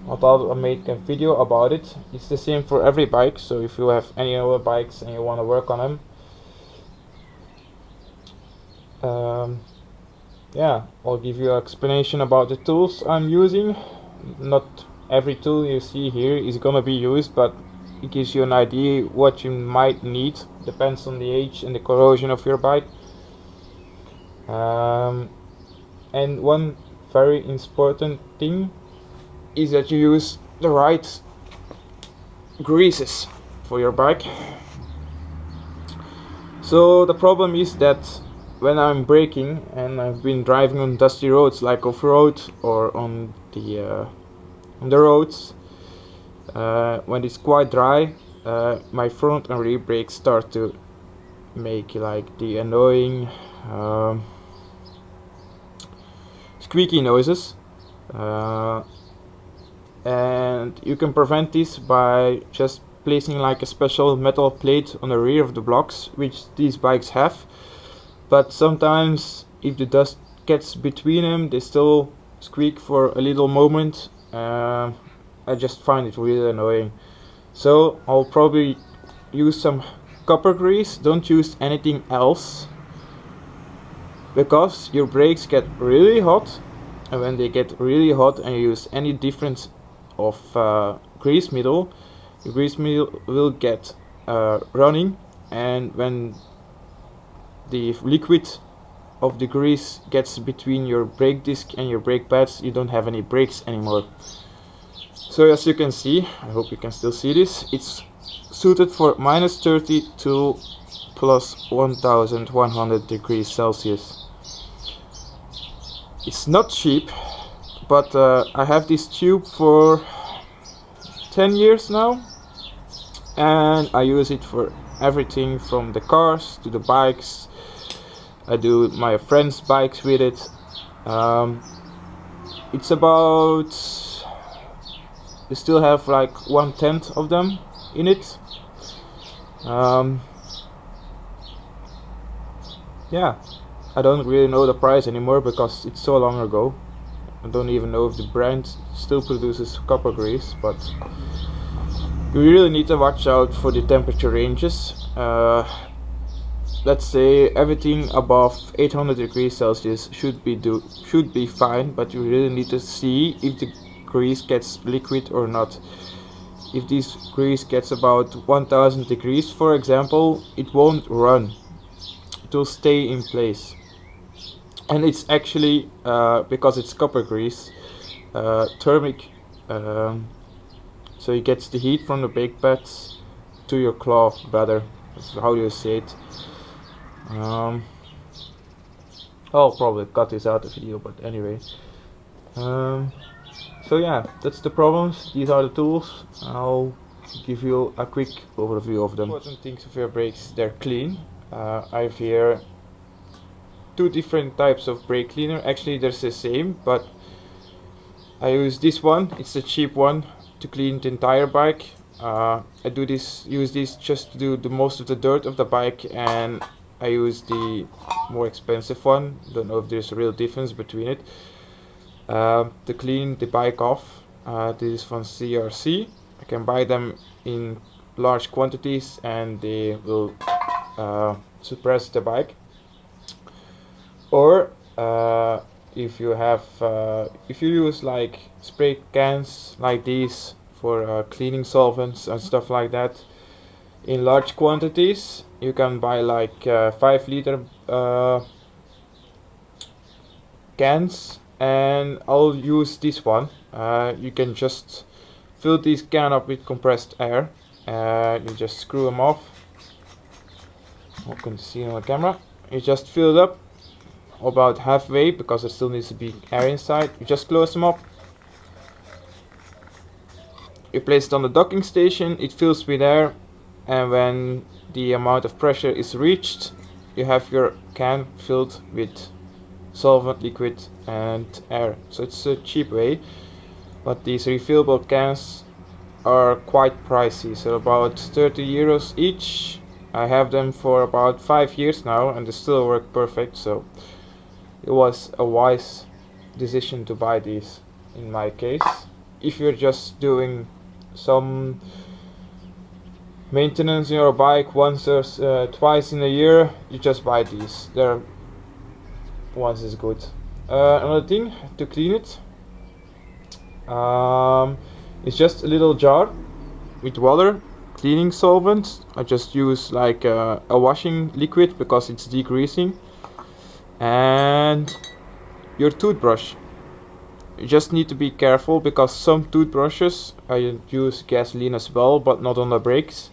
I thought I made a video about it. It's the same for every bike, so if you have any other bikes and you want to work on them, yeah, I'll give you an explanation about the tools I'm using. Not every tool you see here is gonna be used, but it gives you an idea what you might need. Depends on the age and the corrosion of your bike. And one very important thing is that you use the right greases for your bike. So the problem is that when I'm braking and I've been driving on dusty roads like off-road or on the roads, when it's quite dry, my front and rear brakes start to make like the annoying squeaky noises, and you can prevent this by just placing like a special metal plate on the rear of the blocks, which these bikes have. But sometimes if the dust gets between them, they still squeak for a little moment. I just find it really annoying. So I'll probably use some copper grease. Don't use anything else, because your brakes get really hot, and when they get really hot and you use any difference of grease middle, the grease middle will get running, and when the liquid of the grease gets between your brake disc and your brake pads, you don't have any brakes anymore. So as you can see, I hope you can still see this, it's suited for -30 to +1100 degrees Celsius. It's not cheap, but I have this tube for 10 years now, and I use it for everything from the cars to the bikes. I do my friends' bikes with it. It's about, you still have like 1/10 of them in it. Yeah, I don't really know the price anymore because it's so long ago. I don't even know if the brand still produces copper grease, but you really need to watch out for the temperature ranges. Let's say everything above 800 degrees Celsius should be fine, but you really need to see if the grease gets liquid or not. If this grease gets about 1000 degrees, for example, it won't run. It will stay in place. And it's actually, because it's copper grease, thermic, so it gets the heat from the brake pads to your claw better. That's how you say it. I'll probably cut this out of the video, but anyway. So yeah, that's the problems. These are the tools. I'll give you a quick overview of them. Important things of your brakes: they're clean. I have here two different types of brake cleaner. Actually, they're the same, but I use this one. It's a cheap one to clean the entire bike. I use this just to do the most of the dirt of the bike, and I use the more expensive one. Don't know if there's a real difference between it. To clean the bike off, this is from CRC. I can buy them in large quantities, and they will suppress the bike. Or if you use like spray cans like these for cleaning solvents and stuff like that in large quantities, you can buy like 5-liter cans, and I'll use this one. You can just fill this can up with compressed air. You just screw them off. You can see on the camera. You just fill it up about halfway, because there still needs to be air inside. You just close them up. You place it on the docking station. It fills with air, and when the amount of pressure is reached, you have your can filled with solvent, liquid and air. So it's a cheap way, but these refillable cans are quite pricey, so about 30 euros each. I have them for about 5 years now, and they still work perfect, so it was a wise decision to buy these in my case. if you're just doing some maintenance in your bike once or twice in a year, you just buy these. They're once is good. Another thing to clean it, it's just a little jar with water, cleaning solvent. I just use like a washing liquid because it's degreasing, and your toothbrush. You just need to be careful because some toothbrushes, I use gasoline as well, but not on the brakes.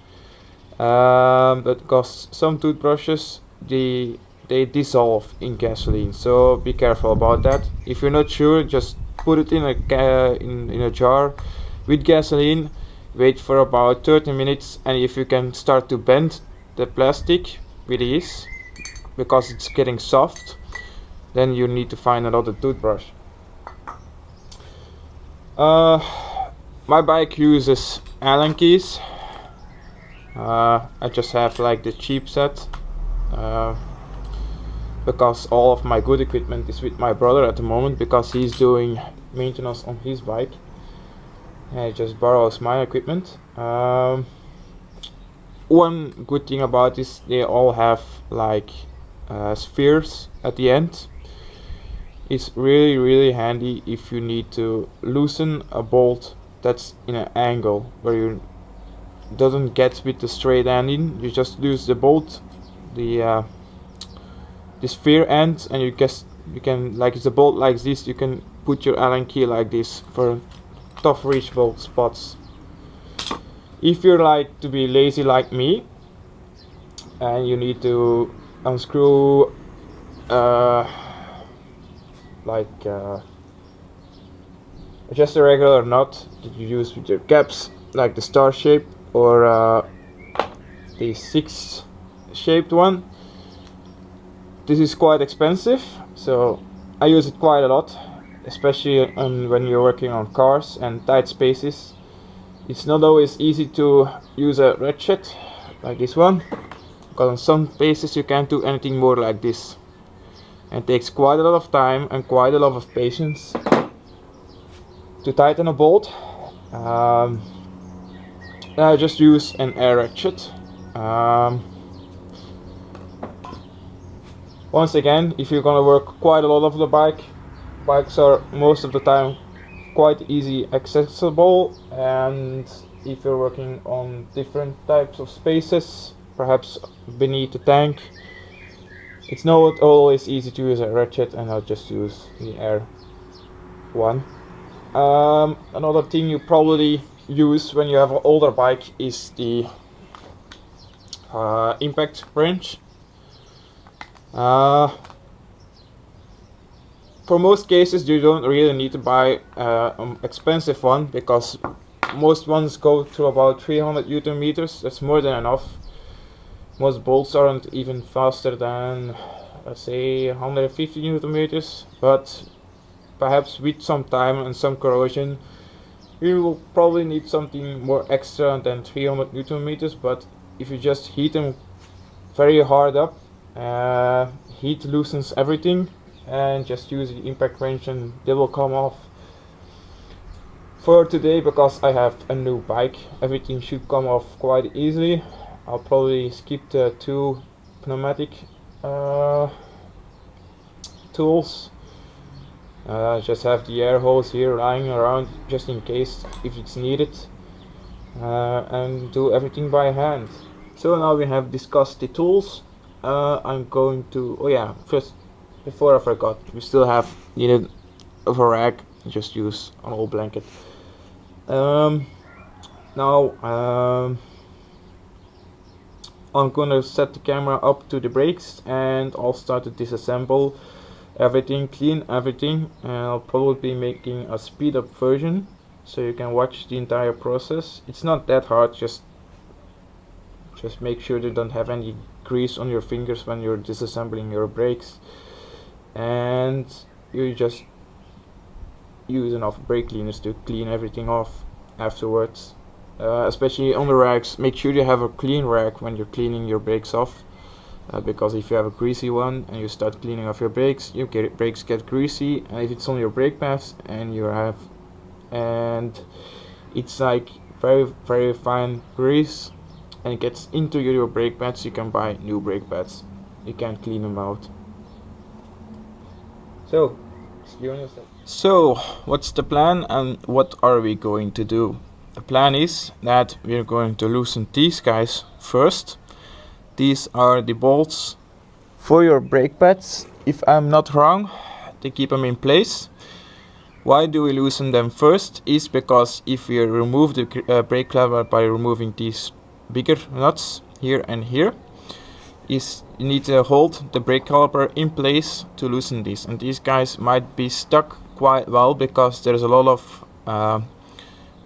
Because some toothbrushes they dissolve in gasoline, so be careful about that. If you're not sure, just put it in a jar with gasoline, wait for about 30 minutes, and if you can start to bend the plastic with ease because it's getting soft, then you need to find another toothbrush. My bike uses Allen keys. I just have like the cheap set because all of my good equipment is with my brother at the moment because he's doing maintenance on his bike. He just borrows my equipment. One good thing about this, they all have like spheres at the end. It's really handy if you need to loosen a bolt that's in an angle where you doesn't get with the straight ending. You just use the bolt, the sphere end, and you can, like it's a bolt like this, you can put your Allen key like this for tough reachable spots. If you're like to be lazy like me and you need to unscrew just a regular nut that you use with your caps, like the star shape or the 6 shaped one, this is quite expensive, so I use it quite a lot, especially when you're working on cars and tight spaces. It's not always easy to use a ratchet like this one, because on some spaces you can't do anything more like this. It takes quite a lot of time and quite a lot of patience to tighten a bolt. I just use an air ratchet. Once again, if you're gonna work quite a lot of the bikes are most of the time quite easy accessible, and if you're working on different types of spaces, perhaps beneath the tank, it's not always easy to use a ratchet, and I'll just use the air one. Another thing you probably use when you have an older bike is the impact wrench. For most cases you don't really need to buy an expensive one, because most ones go to about 300 Newton meters. That's more than enough. Most bolts aren't even faster than, let's say, 150 Newton meters, but perhaps with some time and some corrosion you will probably need something more extra than 300 Newton meters. But if you just heat them very hard up, heat loosens everything, and just use the impact wrench and they will come off. For today, because I have a new bike, everything should come off quite easily. I'll probably skip the 2 pneumatic tools. Just have the air hose here lying around just in case if it's needed, and do everything by hand. So now we have discussed the tools. I'm going to, oh yeah, first, before I forgot, we still have needed a rag. Just use an old blanket. Now I'm gonna set the camera up to the brakes, and I'll start to disassemble everything, clean everything, and I'll probably be making a speed up version so you can watch the entire process. It's not that hard, just make sure you don't have any grease on your fingers when you're disassembling your brakes, and you just use enough brake cleaners to clean everything off afterwards. Especially on the rags, make sure you have a clean rag when you're cleaning your brakes off, because if you have a greasy one and you start cleaning off your brakes, your brakes get greasy, and if it's on your brake pads and you have and it's like very fine grease, and it gets into your brake pads. You can buy new brake pads, you can clean them out. So what's the plan and what are we going to do? The plan is that we're going to loosen these guys first. These are the bolts for your brake pads, if I'm not wrong, to keep them in place. Why do we loosen them first? Is because if we remove the brake lever by removing these bigger nuts here and here, is you need to hold the brake caliper in place to loosen these, and these guys might be stuck quite well because there's a lot of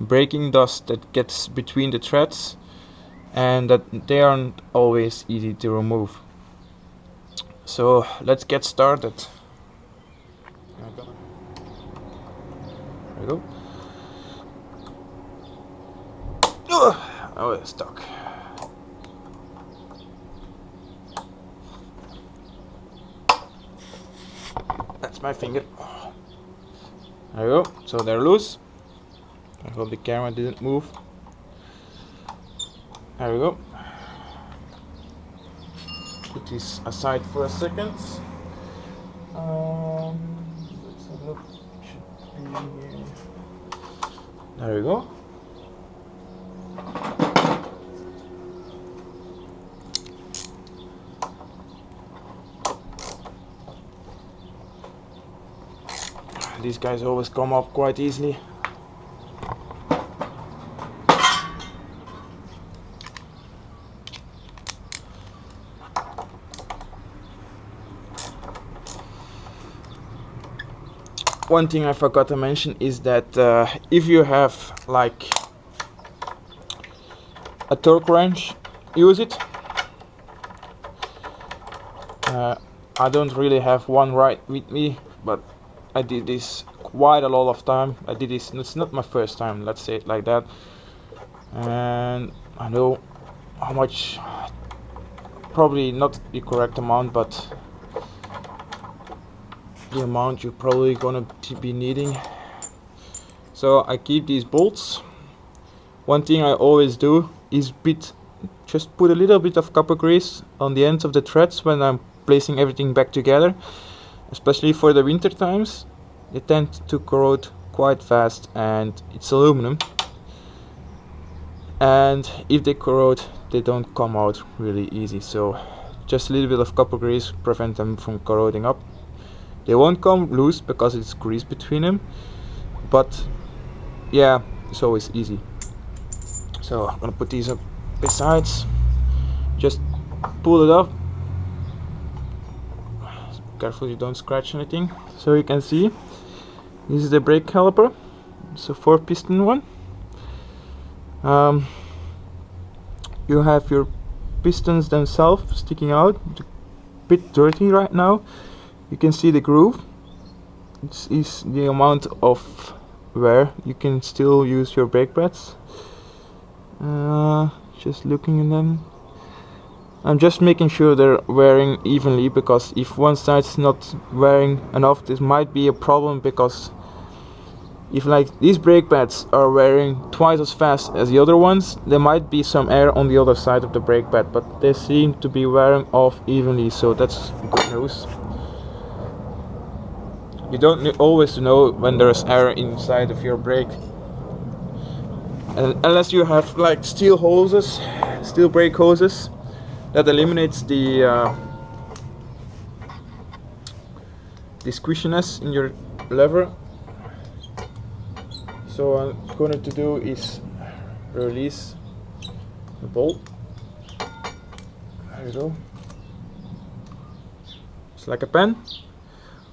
braking dust that gets between the threads, and that they aren't always easy to remove. So let's get started. There we go. Oh, it's stuck. That's my finger. There we go. So they're loose. I hope the camera didn't move. There we go. Put this aside for a second. Let's have a look. Should be here. There we go. These guys always come up quite easily. One thing I forgot to mention is that if you have like a torque wrench, use it. I don't really have one right with me, but I did this quite a lot of time. I did this, it's not my first time, let's say it like that. And I know how much, probably not the correct amount, but the amount you're probably gonna be needing. So I keep these bolts. One thing I always do is just put a little bit of copper grease on the ends of the threads when I'm placing everything back together, especially for the winter times. They tend to corrode quite fast, and it's aluminum, and if they corrode they don't come out really easy. So just a little bit of copper grease prevent them from corroding up. They won't come loose because it's grease between them, but yeah, it's always easy. So I'm gonna put these up besides, just pull it up. Careful you don't scratch anything. So you can see this is the brake caliper. It's a 4-piston one. You have your pistons themselves sticking out, a bit dirty right now. You can see the groove. This is the amount of wear. You can still use your brake pads. Just looking at them, I'm just making sure they're wearing evenly, because if one side's not wearing enough, this might be a problem, because if like these brake pads are wearing twice as fast as the other ones, there might be some air on the other side of the brake pad, but they seem to be wearing off evenly, so that's good news. You don't always know when there's air inside of your brake, unless you have like steel brake hoses. That eliminates the squishiness in your lever. So what I'm going to do is release the bolt. There you go. It's like a pen.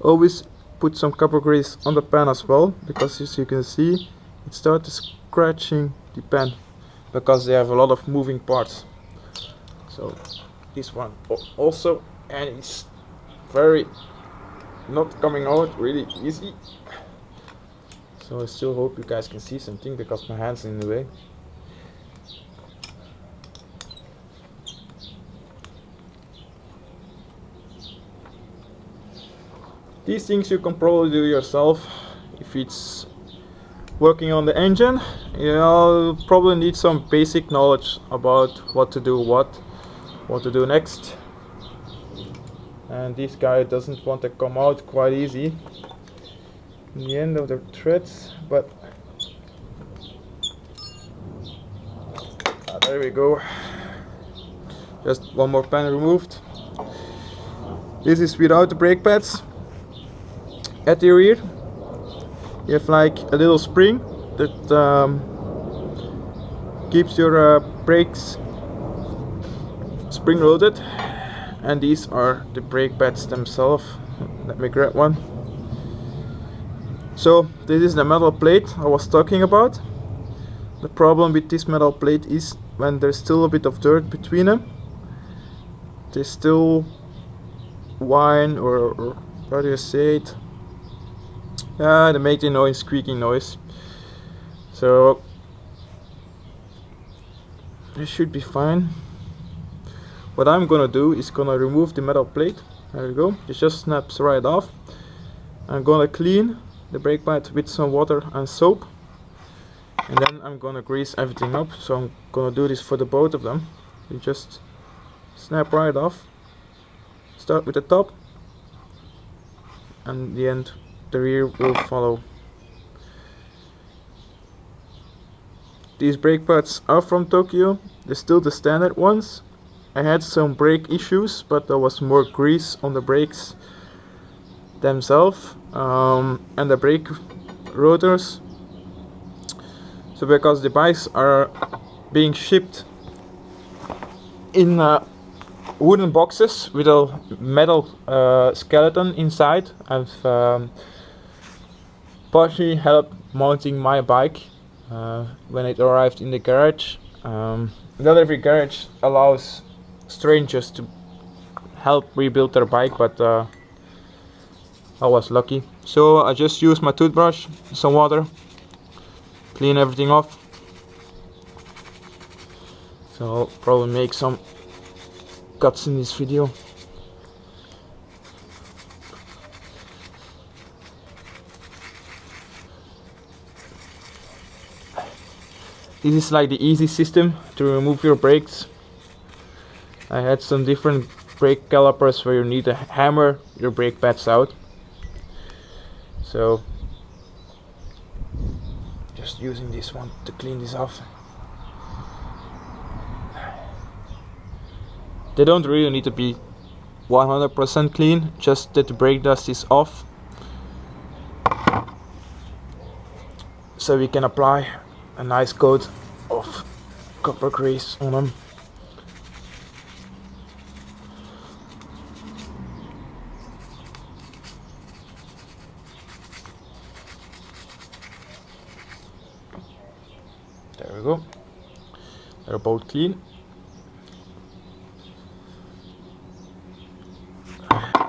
Always put some copper grease on the pen as well, because as you can see, it starts scratching the pen because they have a lot of moving parts. So this one also, and it's very not coming out really easy. So I still hope you guys can see something because my hand's in the way. These things you can probably do yourself if it's working on the engine, you'll probably need some basic knowledge about what to do next. And this guy doesn't want to come out quite easy in the end of the threads, but there we go. Just one more pan removed. This is without the brake pads. At the rear you have like a little spring that keeps your brakes spring loaded, and these are the brake pads themselves. Let me grab one. So this is the metal plate I was talking about. The problem with this metal plate is when there's still a bit of dirt between them, they still whine, or how do you say it? They make the noise, squeaking noise. So this should be fine. What I'm gonna do is gonna remove the metal plate. There we go. It just snaps right off. I'm gonna clean the brake pad with some water and soap, and then I'm gonna grease everything up. So I'm gonna do this for the both of them. You just snap right off. Start with the top, and the end, the rear will follow. These brake pads are from Tokyo. They're still the standard ones. I had some brake issues, but there was more grease on the brakes themselves and the brake rotors. So because the bikes are being shipped in wooden boxes with a metal skeleton inside, I've partially helped mounting my bike when it arrived in the garage. Not every garage allows strangers to help rebuild their bike, but I was lucky. So I just used my toothbrush, some water, clean everything off. So I'll probably make some cuts in this video. This is like the easy system to remove your brakes. I had some different brake calipers where you need to hammer your brake pads out. So just using this one to clean this off. They don't really need to be 100% clean, just that the brake dust is off, so we can apply a nice coat of copper grease on them. There we go. They're both clean.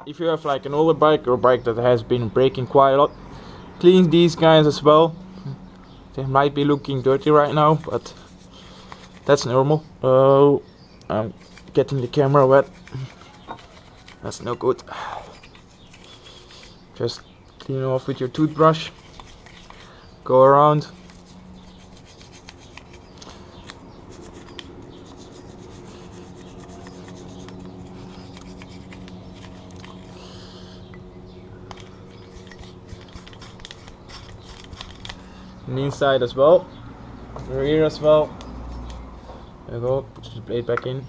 If you have like an older bike or a bike that has been braking quite a lot, clean these guys as well. They might be looking dirty right now, but that's normal. Oh, I'm getting the camera wet. That's no good. Just clean it off with your toothbrush. Go around. And the inside as well, the rear as well. There you go, put the blade back in.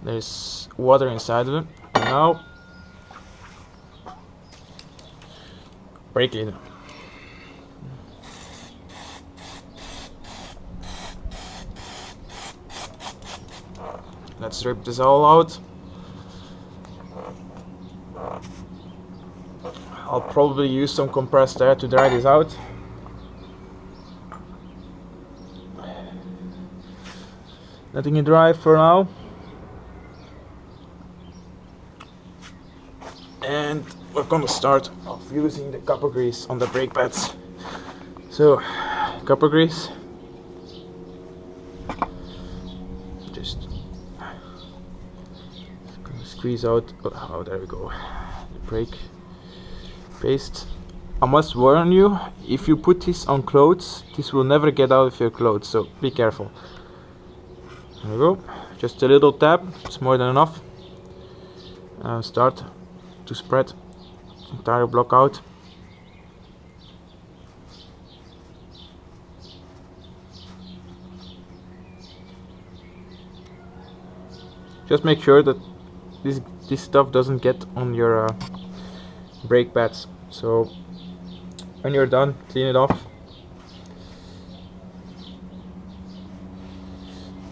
There's water inside of it. And now, brake cleaner. Let's rip this all out. I'll probably use some compressed air to dry this out. Letting it dry for now, and we're gonna start off using the copper grease on the brake pads. So, copper grease, just gonna squeeze out. Oh, there we go. The brake paste I must warn you, if you put this on clothes, this will never get out of your clothes, so be careful. There we go, just a little tap, it's more than enough. Start to spread the entire block out. Just make sure that this stuff doesn't get on your brake pads. So when you're done, clean it off.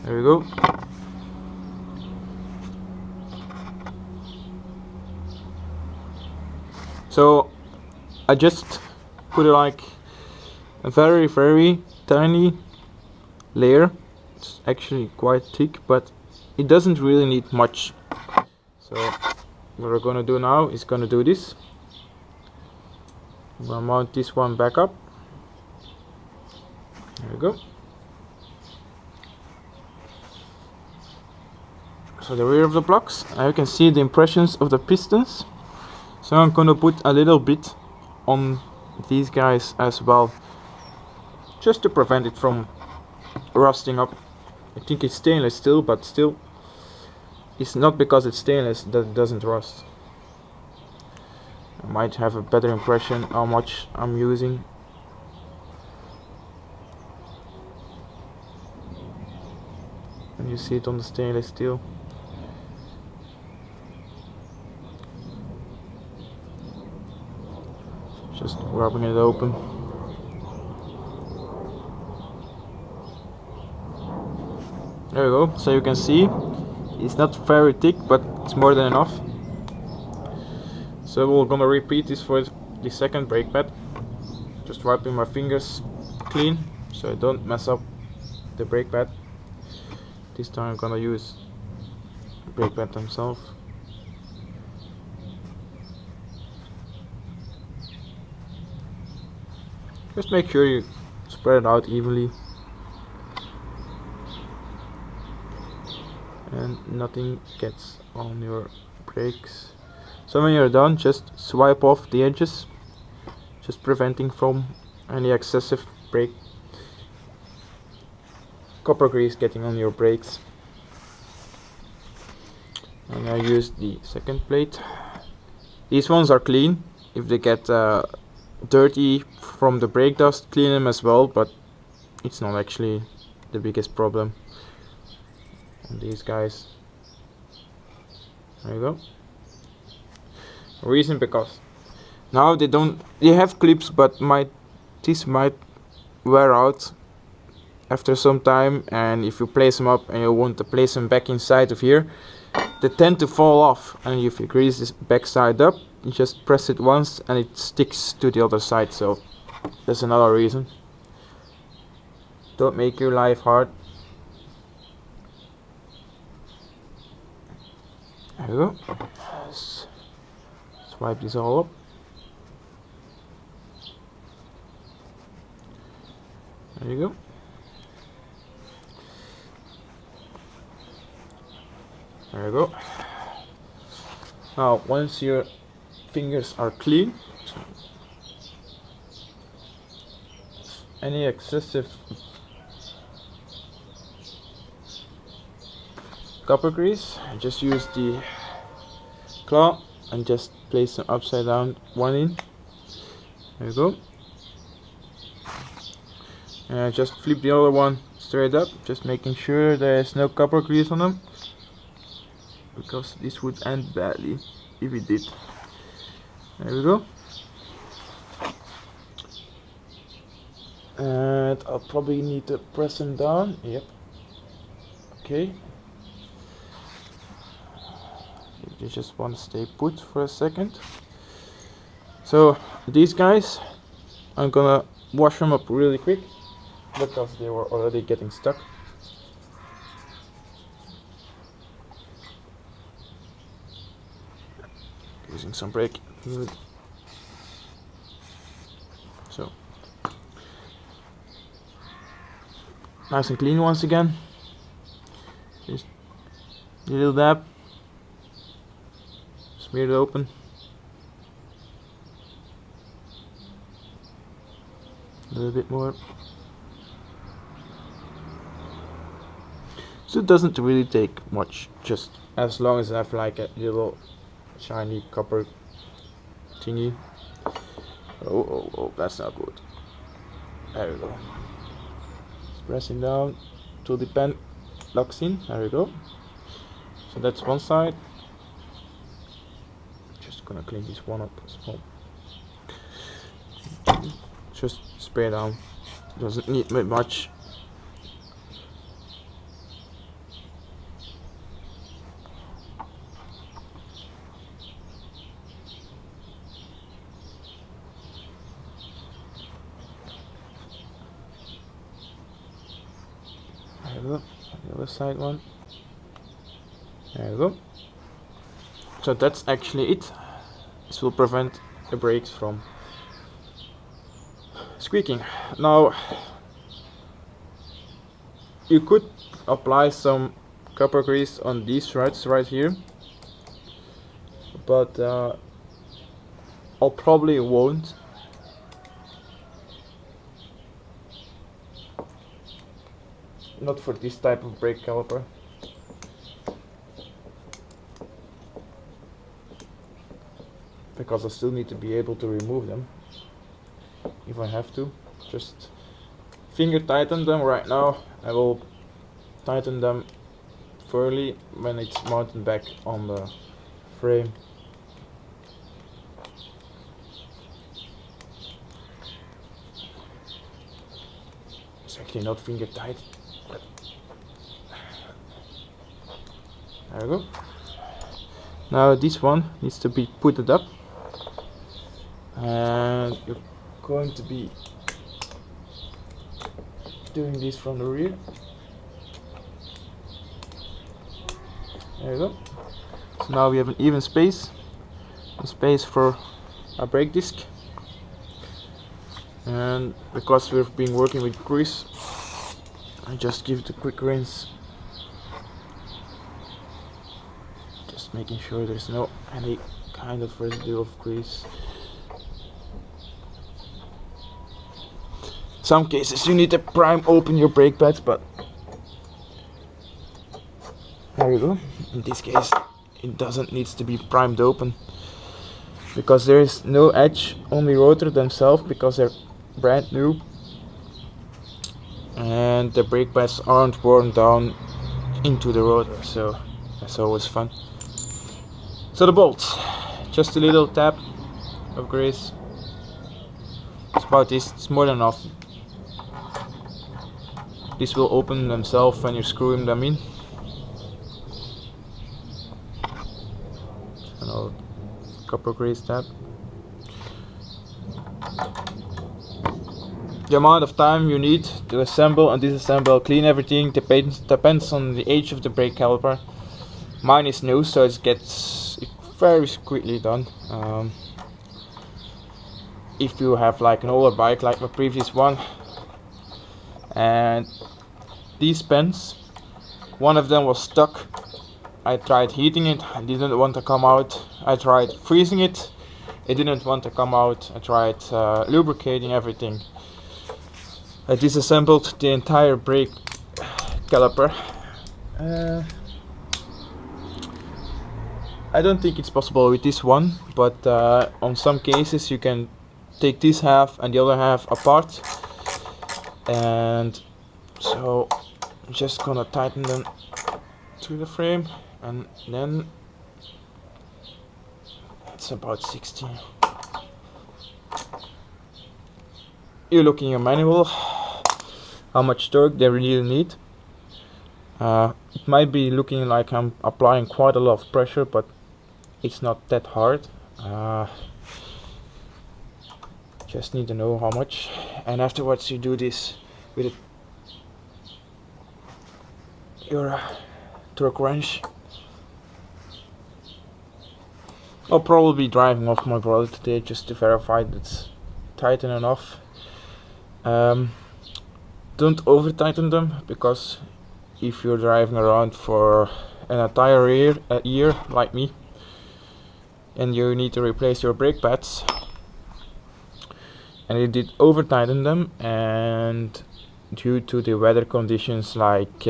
There we go. So I just put it like a very tiny layer. It's actually quite thick, but it doesn't really need much. So what we're gonna do now is gonna do this. I'm gonna mount this one back up. There we go. So the rear of the blocks, you can see the impressions of the pistons. So I'm gonna put a little bit on these guys as well, just to prevent it from rusting up. I think it's stainless still, but still, it's not because it's stainless that it doesn't rust. I might have a better impression how much I'm using. And you see it on the stainless steel. Just rubbing it open. There we go. So you can see it's not very thick, but it's more than enough. So we're gonna repeat this for the second brake pad. Just wiping my fingers clean so I don't mess up the brake pad. This time I'm gonna use the brake pad themselves. Just make sure you spread it out evenly and nothing gets on your brakes. So when you're done, just swipe off the edges, just preventing from any excessive brake copper grease getting on your brakes. And I use the second plate. These ones are clean. If they get dirty from the brake dust, clean them as well, but it's not actually the biggest problem on these guys. There you go. Reason because now they have clips, but this might wear out after some time, and if you place them up and you want to place them back inside of here, they tend to fall off. And if you grease this back side up, you just press it once and it sticks to the other side. So that's another reason. Don't make your life hard. There we go. Let's swipe this all up. There you go. There you go. Now once your fingers are clean, any excessive copper grease, just use the claw and just place them upside down, one in. There you go. And just flip the other one straight up, just making sure there's no copper grease on them, because this would end badly if it did. There we go. And I'll probably need to press them down. Yep. Okay. You just want to stay put for a second. So these guys, I'm gonna wash them up really quick because they were already getting stuck. Using some brake fluid. So nice and clean once again. Just a little dab. Smear it open. little bit more. So it doesn't really take much, just as long as I have like a little shiny copper thingy. Oh, that's not good. There we go. Just pressing down till the pen locks in. There we go. So that's one side. Just gonna clean this one up as well. Just spray down. Doesn't need much. There we go. The other side one. There we go. So that's actually it. This will prevent the brakes from squeaking. Now you could apply some copper grease on these threads right here, but I'll probably won't. Not for this type of brake caliper. Because I still need to be able to remove them if I have to. Just finger tighten them right now. I will tighten them firmly when it's mounted back on the frame. It's actually not finger tight. There we go. Now this one needs to be put up, and you're going to be doing this from the rear. There you go. So now we have an even space, a space for our brake disc, and because we've been working with grease, I just give it a quick rinse. Making sure there's no any kind of residue of grease. Some cases you need to prime open your brake pads, but there you go. In this case it doesn't need to be primed open because there is no edge on the rotor themselves because they're brand new and the brake pads aren't worn down into the rotor, so that's always fun. So the bolts, just a little tap of grease. It's about this, it's more than enough. This will open themselves when you're screwing them in. So copper grease tap. The amount of time you need to assemble and disassemble, clean everything depends on the age of the brake caliper. Mine is new, so it gets very quickly done. If you have like an older bike like my previous one, and these pens, one of them was stuck. I tried heating it, it didn't want to come out. I tried freezing it, it didn't want to come out. I tried lubricating everything. I disassembled the entire brake caliper. I don't think it's possible with this one, but on some cases you can take this half and the other half apart, and so I'm just gonna tighten them to the frame, and then it's about 60. You look in your manual how much torque they really need. It might be looking like I'm applying quite a lot of pressure, but it's not that hard. Just need to know how much, and afterwards you do this with your torque wrench. I'll probably be driving off my brother today just to verify that it's tight enough. Don't over tighten them, because if you're driving around for an entire year like me, and you need to replace your brake pads, and it did over tighten them, and due to the weather conditions, like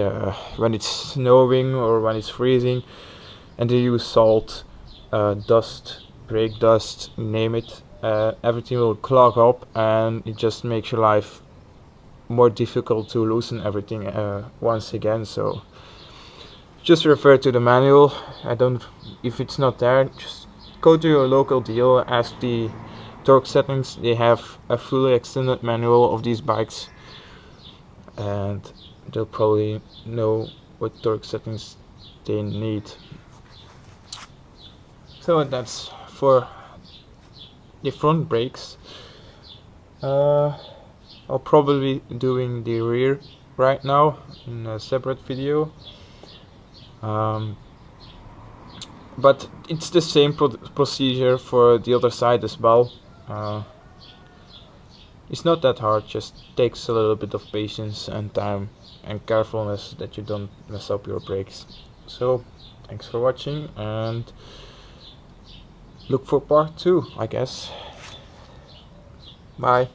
when it's snowing or when it's freezing and they use salt, dust, brake dust, name it, everything will clog up and it just makes your life more difficult to loosen everything once again. So just refer to the manual. If it's not there, just go to your local dealer, ask the torque settings. They have a fully extended manual of these bikes and they'll probably know what torque settings they need. So that's for the front brakes. I'll probably be doing the rear right now in a separate video. But it's the same procedure for the other side as well. It's not that hard, just takes a little bit of patience and time and carefulness that you don't mess up your brakes. So thanks for watching and look for part 2, I guess. Bye.